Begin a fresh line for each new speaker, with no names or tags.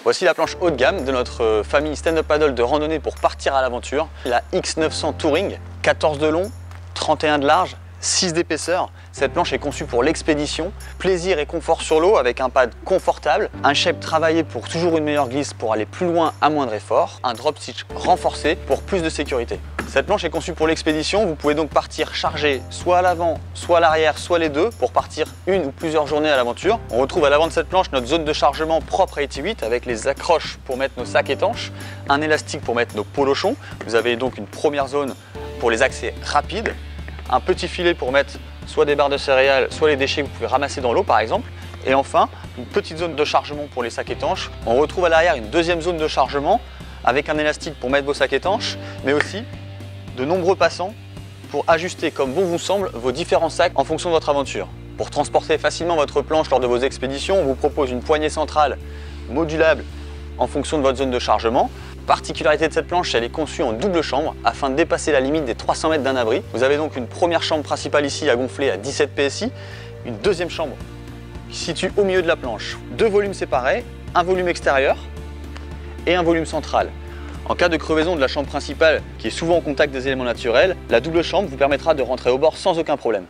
Voici la planche haut de gamme de notre famille stand-up paddle de randonnée pour partir à l'aventure. La X900 Touring, 14 de long, 31 de large, 6 d'épaisseur. Cette planche est conçue pour l'expédition, plaisir et confort sur l'eau avec un pad confortable, un shape travaillé pour toujours une meilleure glisse pour aller plus loin à moindre effort, un drop stitch renforcé pour plus de sécurité. Cette planche est conçue pour l'expédition, vous pouvez donc partir chargé soit à l'avant, soit à l'arrière, soit les deux pour partir une ou plusieurs journées à l'aventure. On retrouve à l'avant de cette planche notre zone de chargement propre à AT8 avec les accroches pour mettre nos sacs étanches, un élastique pour mettre nos polochons. Vous avez donc une première zone pour les accès rapides, un petit filet pour mettre soit des barres de céréales, soit les déchets que vous pouvez ramasser dans l'eau par exemple. Et enfin, une petite zone de chargement pour les sacs étanches. On retrouve à l'arrière une deuxième zone de chargement avec un élastique pour mettre vos sacs étanches, mais aussi de nombreux passants pour ajuster comme bon vous semble vos différents sacs en fonction de votre aventure. Pour transporter facilement votre planche lors de vos expéditions, on vous propose une poignée centrale modulable en fonction de votre zone de chargement. Particularité de cette planche, elle est conçue en double chambre afin de dépasser la limite des 300 mètres d'un abri. Vous avez donc une première chambre principale ici à gonfler à 17 PSI, une deuxième chambre qui se situe au milieu de la planche. Deux volumes séparés, un volume extérieur et un volume central. En cas de crevaison de la chambre principale qui est souvent en contact des éléments naturels, la double chambre vous permettra de rentrer au bord sans aucun problème.